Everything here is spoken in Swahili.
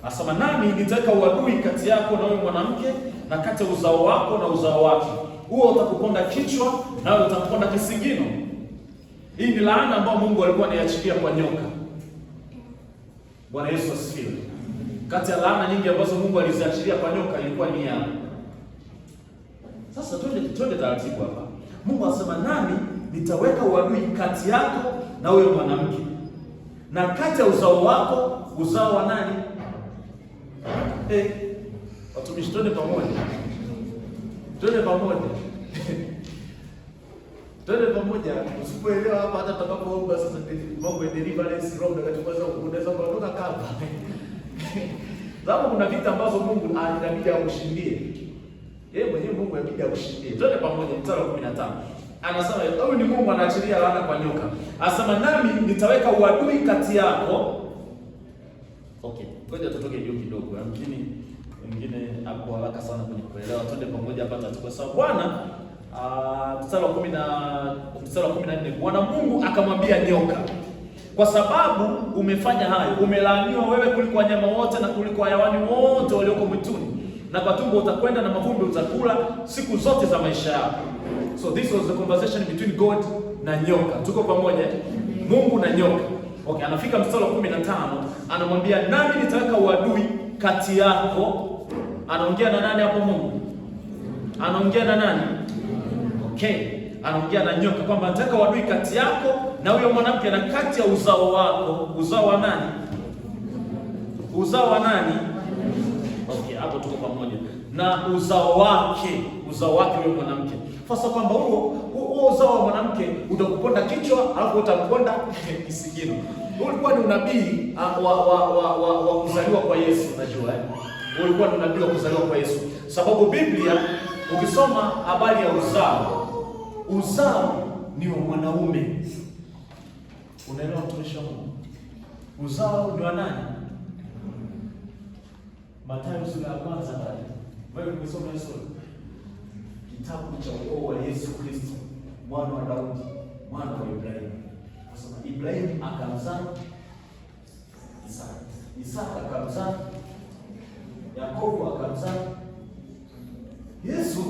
Asema nami nitaweka uadui kati yako na wewe mwanamke, na kati ya uzao wako na uzao wake. Huo utakuponda kichwa, nawe utakuponda kisigino. Hii ni laana ambayo Mungu alikuwa anaiachilia kwa nyoka. Bwana Yesu asifiwe. Kati ya laana nyingi ambazo Mungu aliziachilia kwa nyoka ilikuwa ni ya. Sasa twende taratibu hapa. Mungu anasema nami nitaweka uadui kati yako na huyo mwanamke, na kati ya uzao wako, uzao wa nani? Watumishi, twende pamoja. Twende pamoja. Twende pamoja. Usipoelewa hapa hata tutakapoomba sasa mambo ya deliverance roho mtakatifu unaweza kuondoka kama. Sababu kuna vita ambazo Mungu anabidi akushindie. Yeye mwenyewe Mungu anabidi akushindie. Twende pamoja mstari wa 15. Anasema huyu ni Mungu anaachilia laana kwa nyoka. Anasema nami nitaweka uadui kati yako. Okay, ngoja tutoke juu kidogo. Wengine hapo haraka sana kwenye kuelewa. Twende pamoja hapa kwa sababu Bwana mstari wa 14, Bwana Mungu akamwambia nyoka, kwa sababu umefanya hayo, umelaaniwa wewe kuliko wanyama wote na kuliko hayawani wote walioko mwituni, na kwa tumbo utakwenda na mavumbi utakula siku zote za maisha yako. So this was the conversation between God na nyoka. Tuko pamoja? Mungu na nyoka. Okay, anafika mstari wa 15, anamwambia nami nitaweka uadui kati yako. Anaongea na nani hapo Mungu? Anaongea na nani? Okay, anaongea na nyoka kwamba nataka uadui kati yako na huyo mwanamke, na kati ya uzao wako. Uzao wa nani? Uzao wa nani? Okay, hapo tuko pamoja. Na uzao wake huyo mwanamke. Fasa kwamba huo uzao wa mwanamke utakuponda kichwa, alafu utakuponda kisigino. Ulikuwa ni unabii wa kuzaliwa kwa Yesu, unajua ulikuwa ni unabii wa kuzaliwa kwa Yesu. Sababu Biblia ukisoma habari ya uzao ni wa mwanaume. Unaelewa mtumishi wa Mungu? Uzao ni wa nani? Mathayo sura ya kwanza pale. Wewe ukisoma Yesu kitabu cha ukoo wa Yesu Kristo, mwana wa Daudi, mwana wa Ibrahimu. Nasema Ibrahimu akamzaa Isaka. Isaka akamzaa Yakobo, akamzaa Yesu.